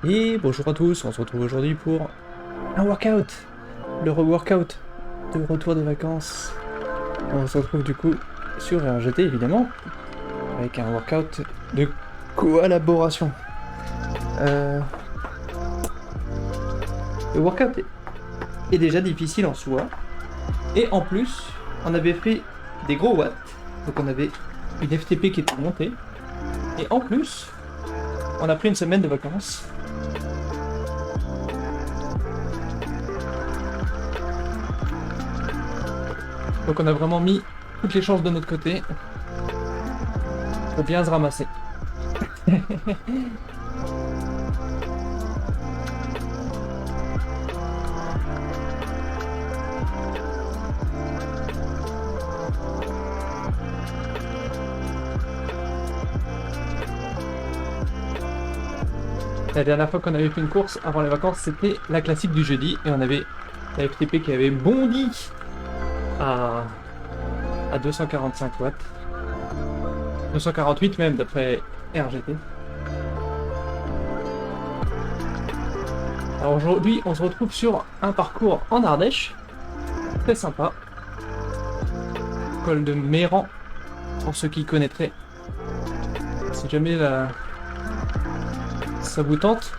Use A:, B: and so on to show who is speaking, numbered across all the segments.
A: Et bonjour à tous, on se retrouve aujourd'hui pour un workout, le re-workout de retour des vacances. On se retrouve du coup sur RGT évidemment, avec un workout de collaboration. Euh, Le workout est déjà difficile en soi, et en plus, on avait fait des gros watts, donc on avait une FTP qui était montée, et en plus, on a pris une semaine de vacances. Donc on a vraiment mis toutes les chances de notre côté pour bien se ramasser. La dernière fois qu'on avait fait une course avant les vacances, c'était la classique du jeudi et on avait la FTP qui avait bondi à, à 245 watts. 248 même d'après RGT. Alors aujourd'hui, on se retrouve sur un parcours en Ardèche. Très sympa. Col de Méran, pour ceux qui connaîtraient. Si jamais ça vous tente.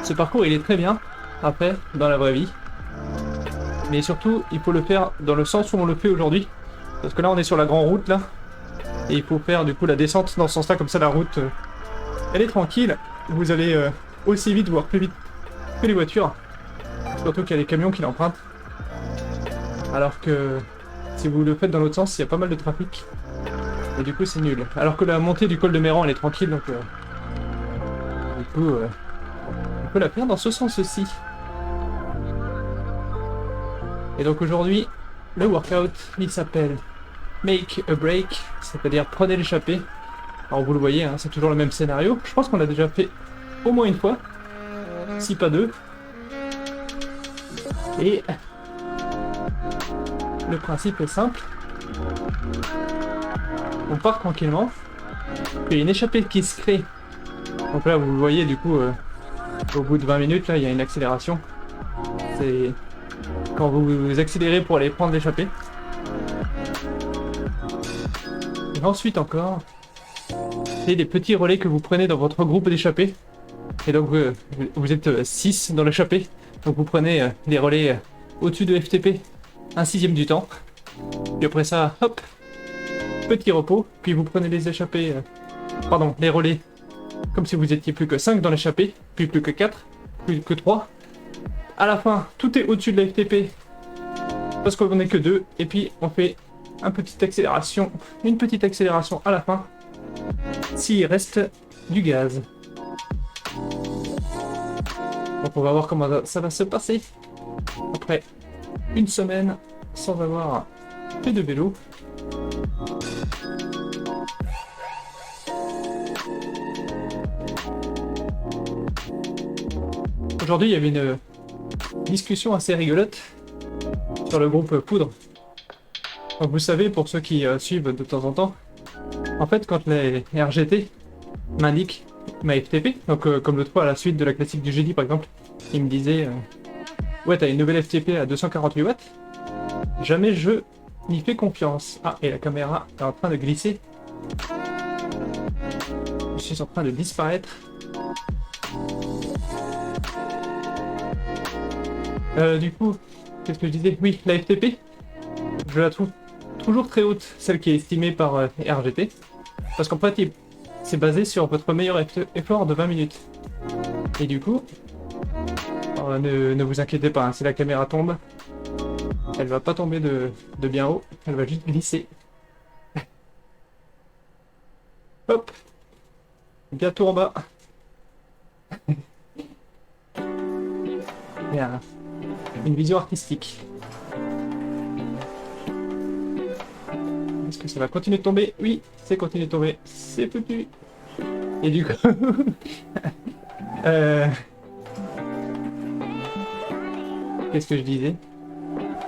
A: Ce parcours, il est très bien, après, dans la vraie vie. Mais surtout, il faut le faire dans le sens où on le fait aujourd'hui. Parce que là, on est sur la grande route, là. Et il faut faire, du coup, la descente dans ce sens-là. Comme ça, la route, elle est tranquille. Vous allez aussi vite, voire plus vite que les voitures. Surtout qu'il y a des camions qui l'empruntent. Alors que si vous le faites dans l'autre sens, il y a pas mal de trafic. Et du coup, c'est nul. Alors que la montée du col de Méran, elle est tranquille, donc... du coup, on peut la faire dans ce sens-ci. Et donc aujourd'hui, le workout, il s'appelle Make a Break, c'est-à-dire prenez l'échappée. Alors vous le voyez, hein, c'est toujours le même scénario. Je pense qu'on l'a déjà fait au moins une fois, si pas deux. Et le principe est simple. On part tranquillement. Il y a une échappée qui se crée. Donc là, vous le voyez, du coup, au bout de 20 minutes, là, il y a une accélération. C'est quand vous accélérez pour aller prendre l'échappée. Et ensuite encore, c'est des petits relais que vous prenez dans votre groupe d'échappée. Et donc vous êtes 6 dans l'échappée. Donc vous prenez les relais au-dessus de FTP, 1/6 du temps. Puis après ça, hop, petit repos. Puis vous prenez les échappées, les relais, comme si vous étiez plus que 5 dans l'échappée, puis plus que 4, plus que 3. À la fin, tout est au-dessus de la FTP, parce qu'on n'est que 2, et puis on fait une petite accélération à la fin, s'il reste du gaz. Donc on va voir comment ça va se passer, après une semaine sans avoir fait de vélo. Aujourd'hui, il y avait une discussion assez rigolote sur le groupe Poudre. Donc vous savez, pour ceux qui suivent de temps en temps, en fait, quand les RGT m'indiquent ma FTP, donc comme l'autre fois à la suite de la classique du jeudi par exemple, il me disait ouais, t'as une nouvelle FTP à 248 watts, jamais je n'y fais confiance. Ah, et la caméra est en train de glisser. Je suis en train de disparaître. Du coup, qu'est-ce que je disais? Oui, la FTP, je la trouve toujours très haute, celle qui est estimée par RGT. Parce qu'en fait, c'est basé sur votre meilleur effort de 20 minutes. Et du coup, ne vous inquiétez pas, hein, si la caméra tombe, elle va pas tomber de bien haut, elle va juste glisser. Hop, bientôt en bas. Bien. Une vision artistique. Est-ce que ça va continuer de tomber? Oui, c'est continué de tomber. C'est foutu. Et du coup... Qu'est-ce que je disais?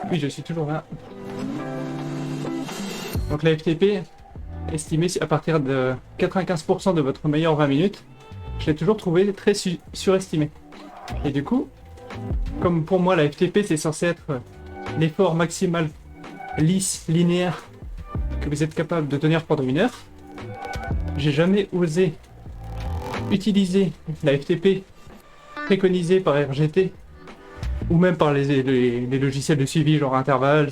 A: Oui, je suis toujours là. Donc la FTP, estimée à partir de 95% de votre meilleur 20 minutes. je l'ai toujours trouvé très surestimé. Et du coup, comme pour moi la FTP c'est censé être l'effort maximal lisse, linéaire, que vous êtes capable de tenir pendant 1 heure, j'ai jamais osé utiliser la FTP préconisée par RGT ou même par les logiciels de suivi genre Intervals,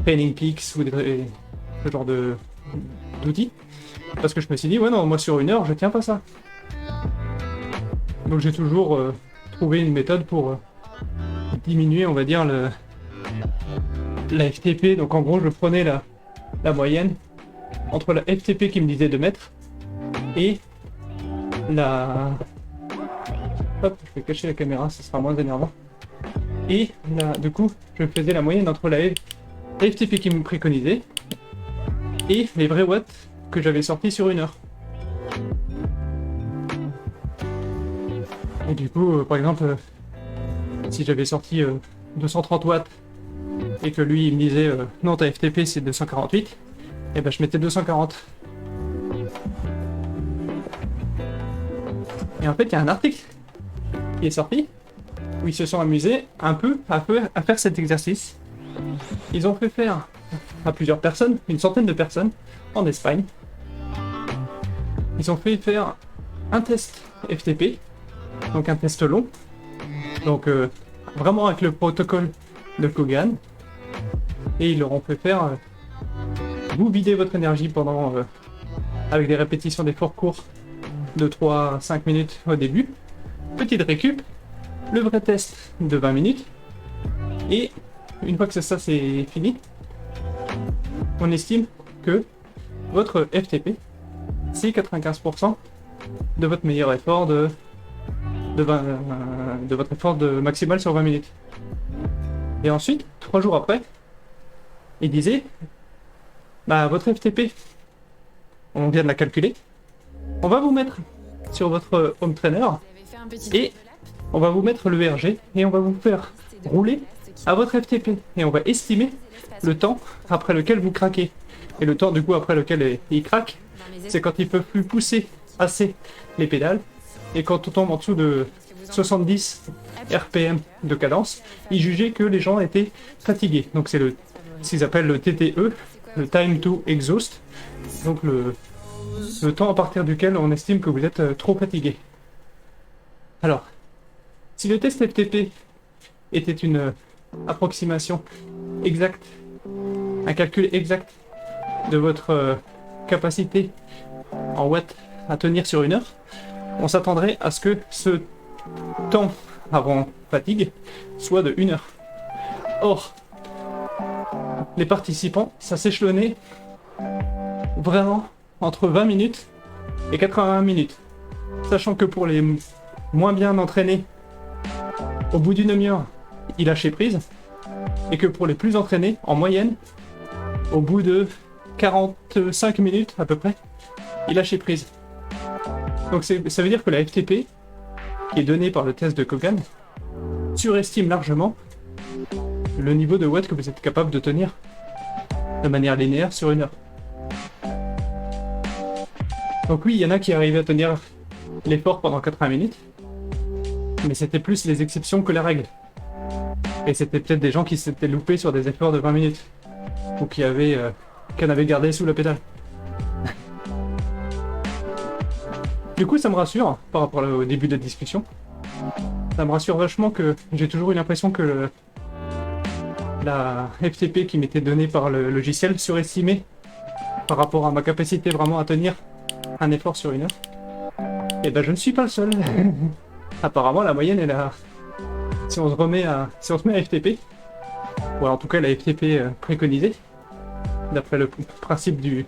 A: Training Peaks ou ce genre d'outils. Parce que je me suis dit, ouais non, moi sur 1 heure, je tiens pas ça. Donc j'ai toujours trouvé une méthode pour diminuer, on va dire, la FTP. Donc en gros, je prenais la moyenne entre la FTP qui me disait de mettre et la... Hop, je vais cacher la caméra, ça sera moins énervant. Et du coup, je faisais la moyenne entre la FTP qui me préconisait et les vrais watts que j'avais sortis sur 1 heure. Et du coup, par exemple, si j'avais sorti 230 watts et que lui il me disait non, ta FTP c'est 248, et ben je mettais 240. Et en fait, il y a un article qui est sorti où ils se sont amusés un peu à faire cet exercice. Ils ont fait faire à plusieurs personnes, une centaine de personnes, en Espagne. Ils ont fait faire un test FTP, donc un test long, donc vraiment avec le protocole de Kogan, et ils leur ont fait faire vous vider votre énergie pendant avec des répétitions d'efforts courts de 3 à 5 minutes au début, petite récup, le vrai test de 20 minutes, et une fois que ça c'est fini, on estime que votre FTP c'est 95% de votre meilleur effort de votre effort maximal sur 20 minutes. Et ensuite, 3 jours après, il disait bah votre FTP, on vient de la calculer, on va vous mettre sur votre home trainer et on va vous mettre le ERG et on va vous faire rouler à votre FTP et on va estimer le temps après lequel vous craquez. Et le temps du coup après lequel il craque, c'est quand ils peuvent plus pousser assez les pédales et quand on tombe en dessous de 70 RPM de cadence, ils jugeaient que les gens étaient fatigués. Donc c'est ce qu'ils appellent le TTE, le Time to Exhaust, donc le temps à partir duquel on estime que vous êtes trop fatigué. Alors, si le test FTP était une approximation exacte, un calcul exact de votre capacité en watts à tenir sur 1 heure, on s'attendrait à ce que ce temps avant fatigue soit de 1 heure. Or, les participants, ça s'échelonnait vraiment entre 20 minutes et 80 minutes. Sachant que pour les moins bien entraînés, au bout d'une demi-heure, ils lâchaient prise. Et que pour les plus entraînés, en moyenne, au bout de 45 minutes à peu près, ils lâchaient prise. Donc ça veut dire que la FTP, qui est donnée par le test de Kogan, surestime largement le niveau de watts que vous êtes capable de tenir de manière linéaire sur 1 heure. Donc oui, il y en a qui arrivaient à tenir l'effort pendant 80 minutes, mais c'était plus les exceptions que la règle. Et c'était peut-être des gens qui s'étaient loupés sur des efforts de 20 minutes, ou qui en avaient gardé sous la pédale. Du coup, ça me rassure par rapport au début de la discussion. Ça me rassure vachement que j'ai toujours eu l'impression que la FTP qui m'était donnée par le logiciel surestimée par rapport à ma capacité vraiment à tenir un effort sur 1 heure. Et ben je ne suis pas le seul. Apparemment la moyenne est là. Si on se met à FTP, ou en tout cas la FTP préconisée, d'après le principe du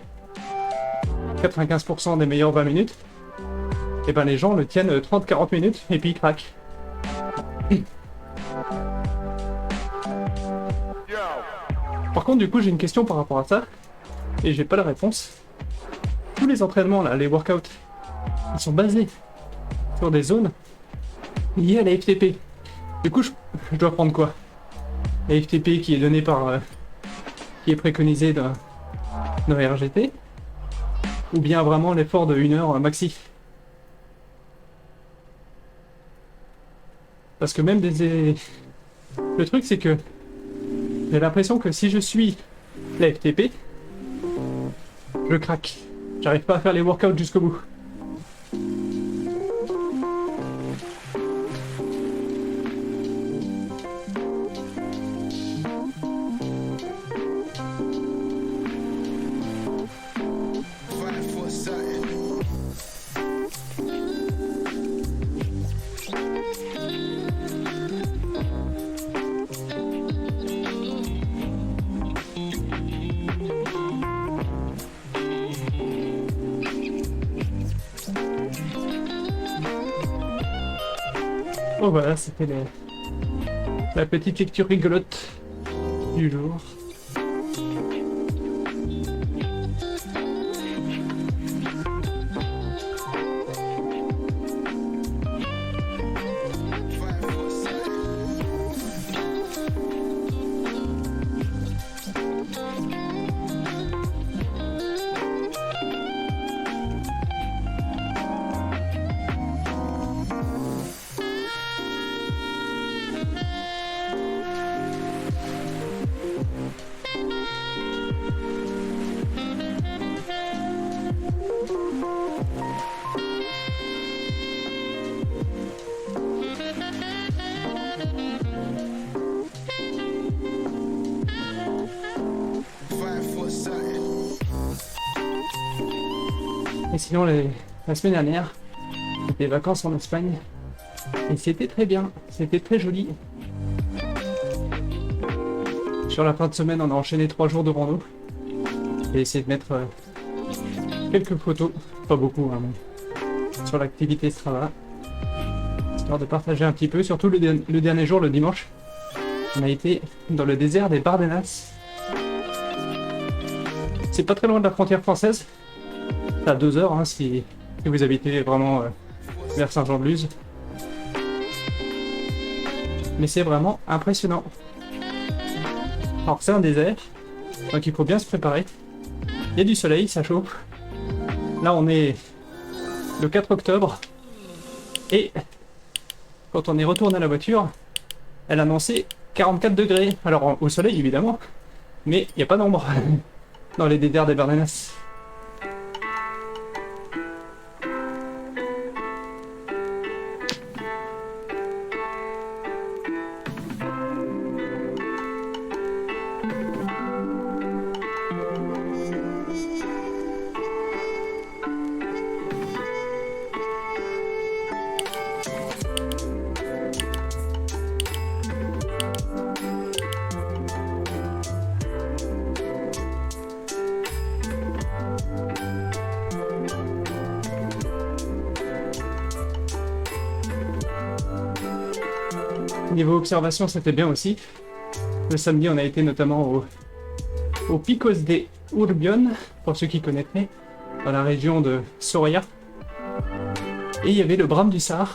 A: 95% des meilleures 20 minutes, et ben les gens le tiennent 30-40 minutes et puis ils craquent. Par contre du coup j'ai une question par rapport à ça, et j'ai pas la réponse. Tous les entraînements là, les workouts, ils sont basés sur des zones liées à la FTP. Du coup je dois prendre quoi? La FTP qui est donnée par... qui est préconisée dans RGT, ou bien vraiment l'effort de 1 heure maxi? Parce que même le truc c'est que j'ai l'impression que si je suis la FTP, je craque. J'arrive pas à faire les workouts jusqu'au bout. Bon voilà, c'était la petite lecture rigolote du jour. Et sinon, la semaine dernière, c'était des vacances en Espagne. Et c'était très bien, c'était très joli. Sur la fin de semaine, on a enchaîné 3 jours de rando. J'ai essayé de mettre quelques photos, pas beaucoup, hein, mais sur l'activité Strava. Histoire de partager un petit peu, surtout le dernier jour, le dimanche. On a été dans le désert des Bardenas. C'est pas très loin de la frontière française. C'est à 2 heures hein, si vous habitez vraiment vers Saint-Jean-de-Luz. Mais c'est vraiment impressionnant. Alors c'est un désert, donc il faut bien se préparer. Il y a du soleil, ça chauffe. Là on est le 4 octobre. Et quand on est retourné à la voiture, elle annonçait 44 degrés. Alors au soleil évidemment, mais il n'y a pas d'ombre dans les déserts des Bardenas. Niveau observation, c'était bien aussi. Le samedi, on a été notamment au Picos de Urbión, pour ceux qui connaîtraient, dans la région de Soria. Et il y avait le brame du Sar.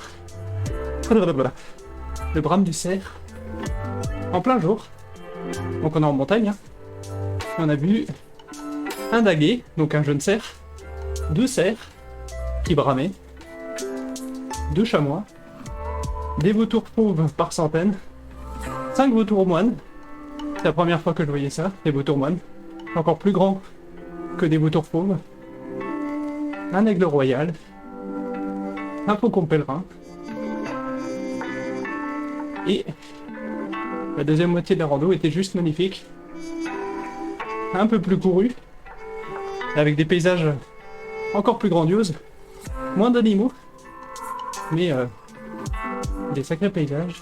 A: Le brame du cerf. En plein jour. Donc on est en montagne. Hein. Et on a vu un daguet, donc un jeune cerf, 2 cerfs qui bramaient, 2 chamois, des vautours fauves par centaines, 5 vautours moines. C'est la première fois que je voyais ça, des vautours moines. Encore plus grands que des vautours fauves. Un aigle royal. Un faucon pèlerin. Et la deuxième moitié de la rando était juste magnifique. Un peu plus couru. Avec des paysages encore plus grandioses. Moins d'animaux. Mais des sacrés paysages.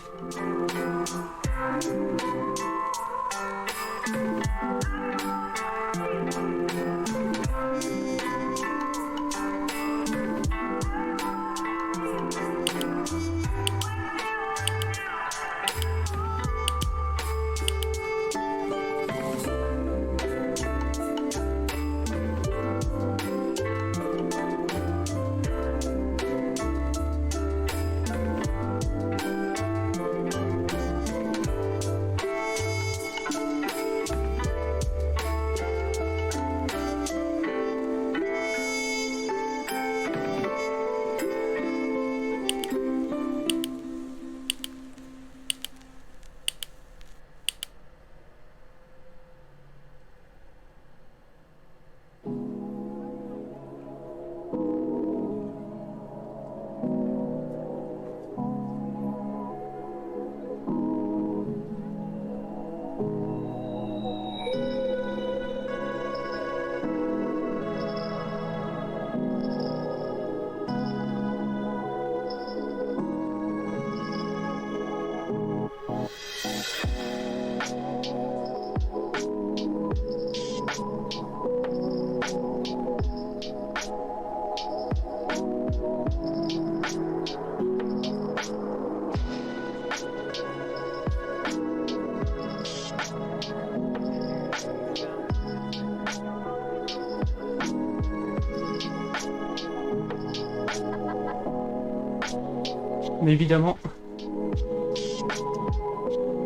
A: mais évidemment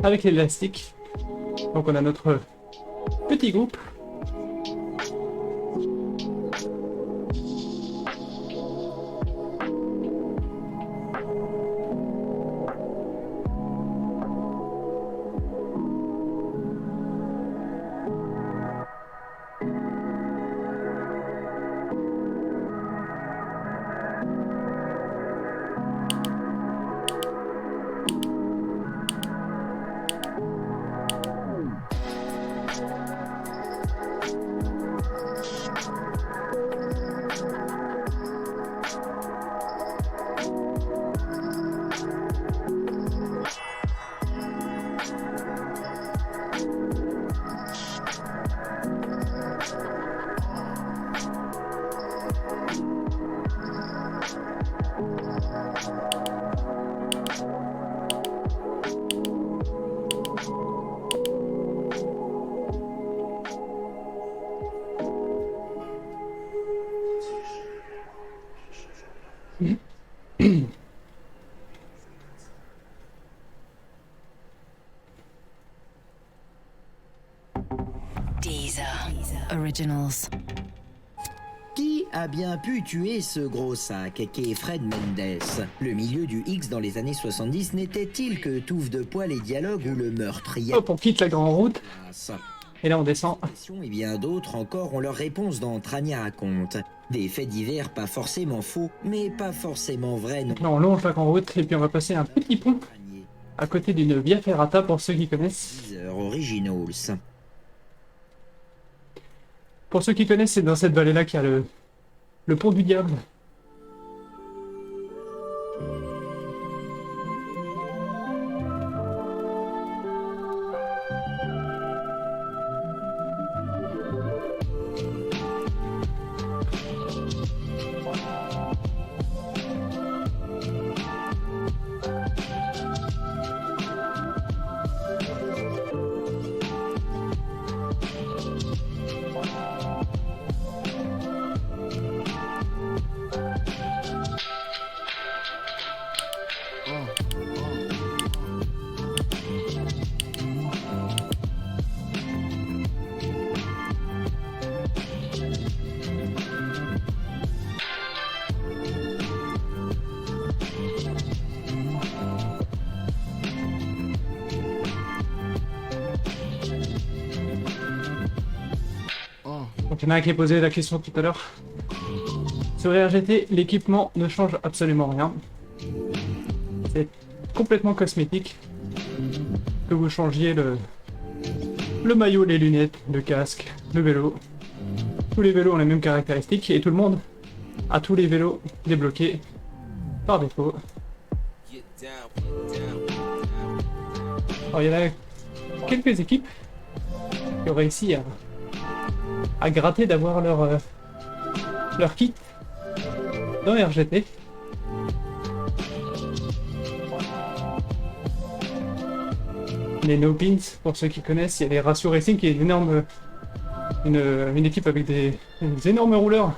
A: avec l'élastique. Donc on a notre petit groupe.
B: Deezer Originals.
C: Qui a bien pu tuer ce gros sac qu'est Fred Mendes? Le milieu du X dans les années 70 n'était-il que touffe de poils et dialogues où le meurtrier...
A: Hop, on quitte la grande route. Et là on descend.
C: Et bien d'autres encore ont leur réponse dans Trania raconte. Des faits divers pas forcément faux, mais pas forcément vrais.
A: Là on longe la grande route et puis on va passer un petit pont à côté d'une via ferrata pour ceux qui connaissent.
C: Deezer Originals.
A: Pour ceux qui connaissent, c'est dans cette vallée-là qu'il y a le pont du diable. Donc il y en a un qui a posé la question tout à l'heure. Sur RGT, l'équipement ne change absolument rien. C'est complètement cosmétique. Que vous changiez le maillot, les lunettes, le casque, le vélo. Tous les vélos ont les mêmes caractéristiques et tout le monde a tous les vélos débloqués par défaut. Alors il y en a quelques équipes qui ont réussi à gratter d'avoir leur kit dans RGT. Les No Pins, pour ceux qui connaissent, il y a les Ratio Racing qui est une équipe avec des énormes rouleurs.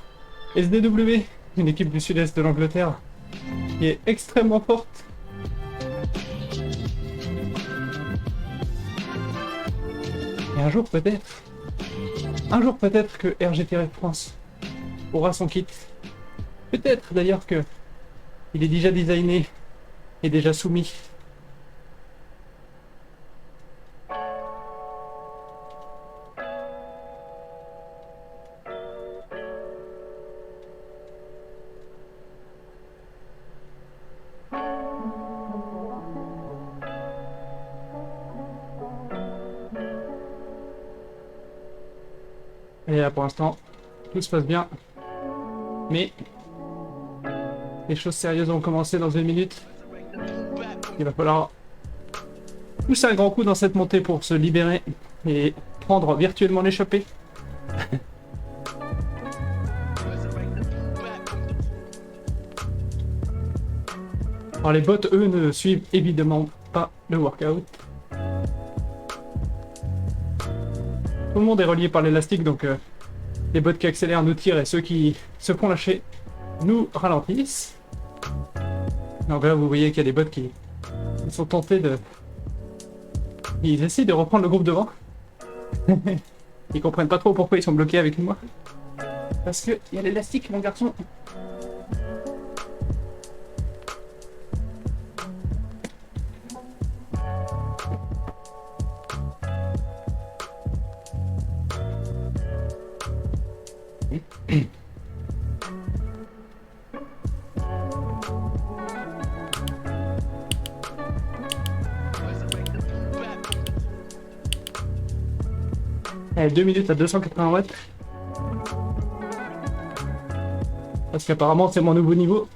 A: SDW, une équipe du sud-est de l'Angleterre qui est extrêmement forte. Et un jour peut-être que RGT Red France aura son kit. Peut-être d'ailleurs que il est déjà designé et déjà soumis. Et là pour l'instant, tout se passe bien. Mais les choses sérieuses vont commencer dans 1 minute. Il va falloir pousser un grand coup dans cette montée pour se libérer et prendre virtuellement l'échappée. Alors les bots, eux, ne suivent évidemment pas le workout. Tout le monde est relié par l'élastique, donc les bots qui accélèrent nous tirent et ceux qui se font lâcher nous ralentissent. Donc là, vous voyez qu'il y a des bots qui sont tentés de... Ils essaient de reprendre le groupe devant. Ils comprennent pas trop pourquoi ils sont bloqués avec moi. Parce que il y a l'élastique, mon garçon. Allez, 2 minutes à 280 watts. Parce qu'apparemment c'est mon nouveau niveau.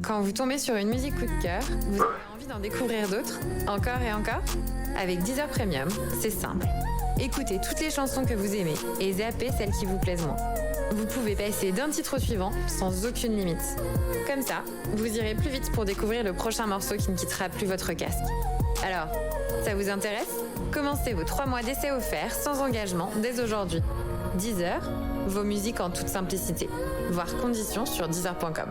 D: Quand vous tombez sur une musique coup de cœur, vous avez envie d'en découvrir d'autres, encore et encore? Avec Deezer Premium, c'est simple. Écoutez toutes les chansons que vous aimez et zappez celles qui vous plaisent moins. Vous pouvez passer d'un titre au suivant sans aucune limite. Comme ça, vous irez plus vite pour découvrir le prochain morceau qui ne quittera plus votre casque. Alors, ça vous intéresse? Commencez vos 3 mois d'essai offerts sans engagement dès aujourd'hui. Deezer, vos musiques en toute simplicité. Voir conditions sur deezer.com.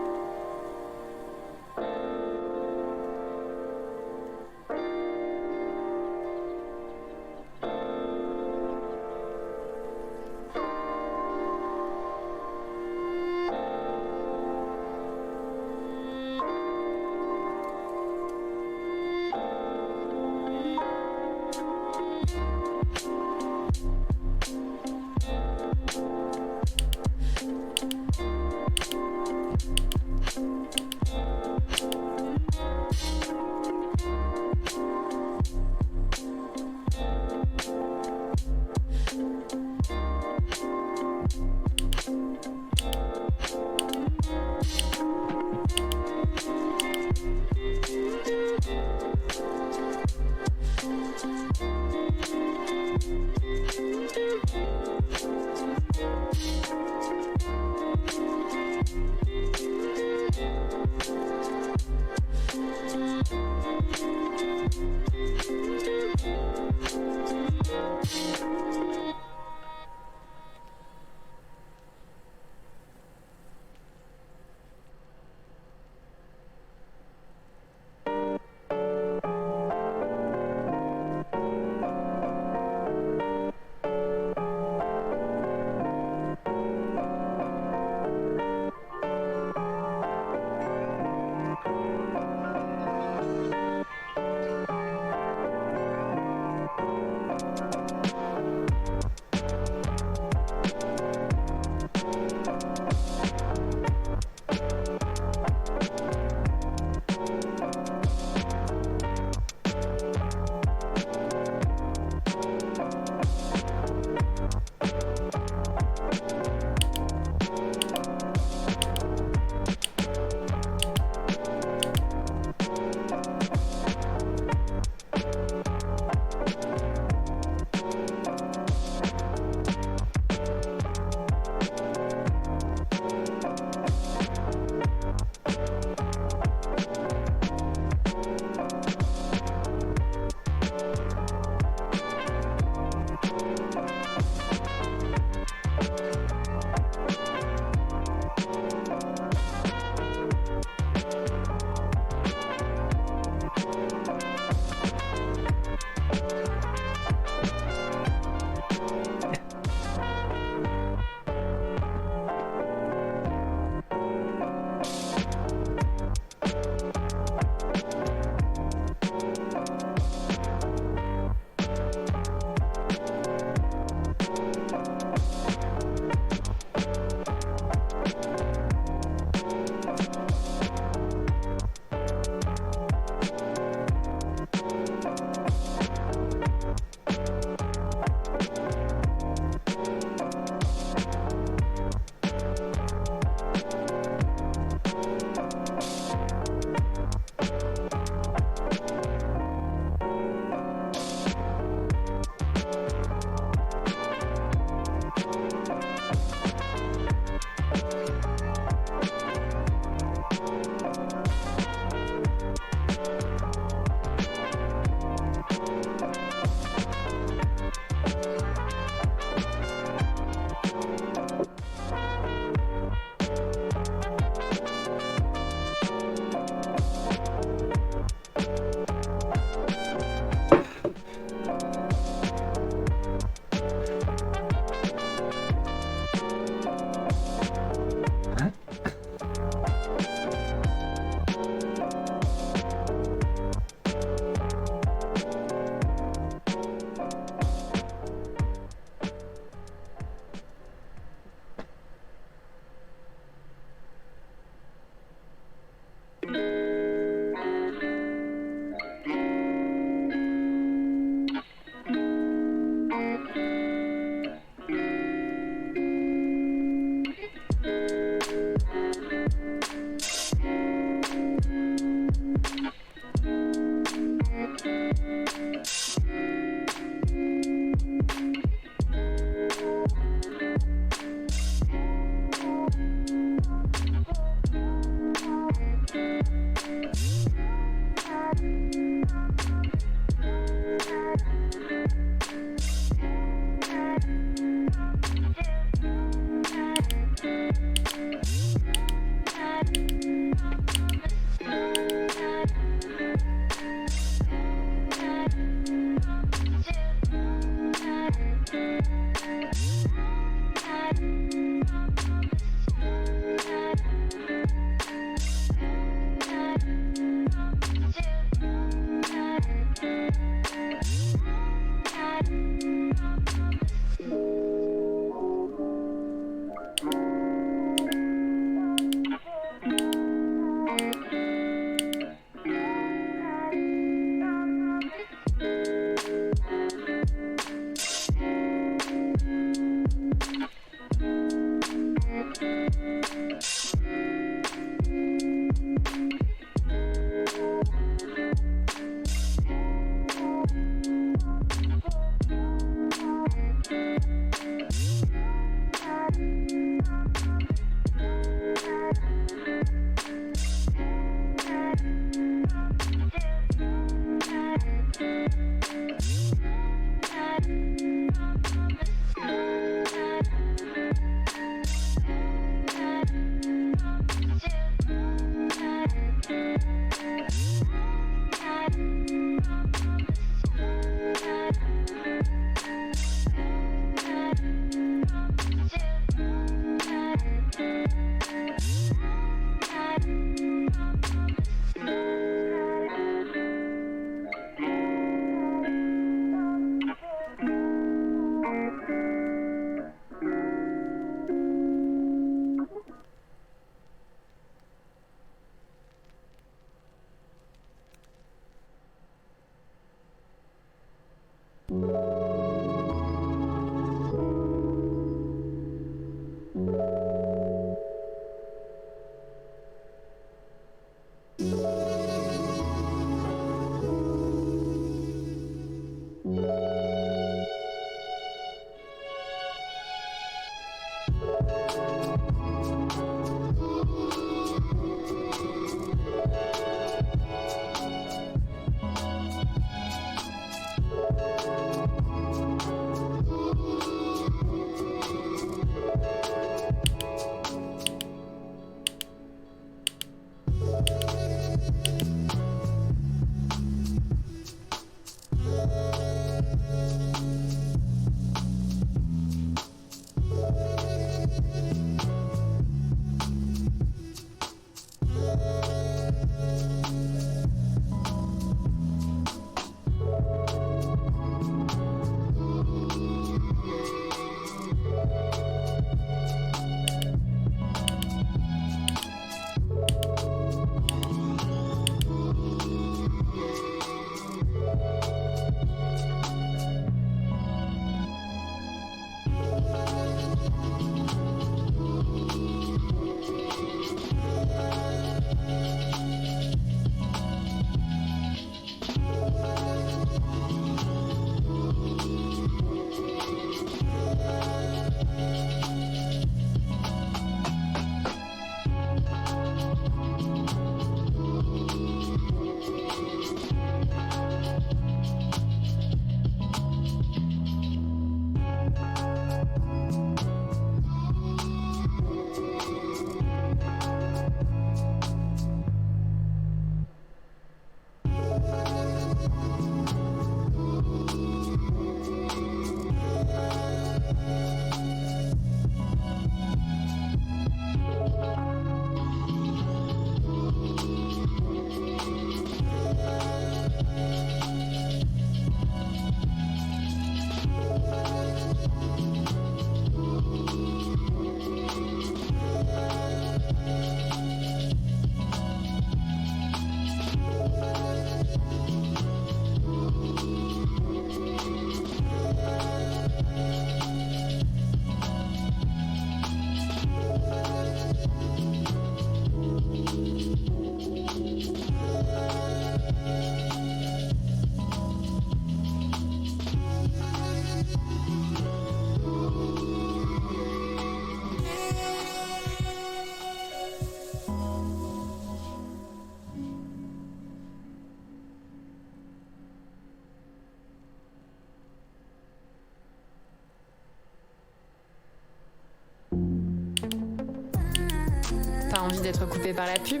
D: Pas envie d'être coupé par la pub?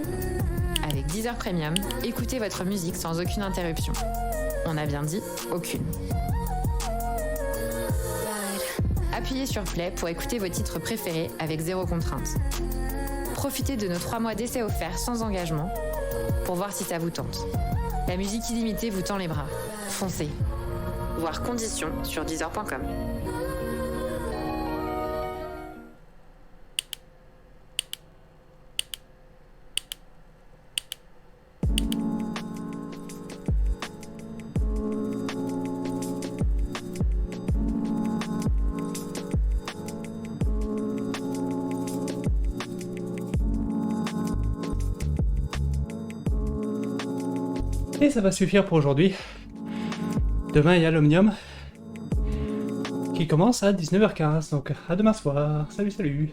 D: Avec Deezer Premium, écoutez votre musique sans aucune interruption. On a bien dit aucune. Appuyez sur Play pour écouter vos titres préférés avec zéro contrainte. Profitez de nos 3 mois d'essai offerts sans engagement pour voir si ça vous tente. La musique illimitée vous tend les bras. Foncez. Voir conditions sur Deezer.com.
A: Et ça va suffire pour aujourd'hui. Demain, il y a l'Omnium qui commence à 19h15. Donc à demain soir. Salut, salut.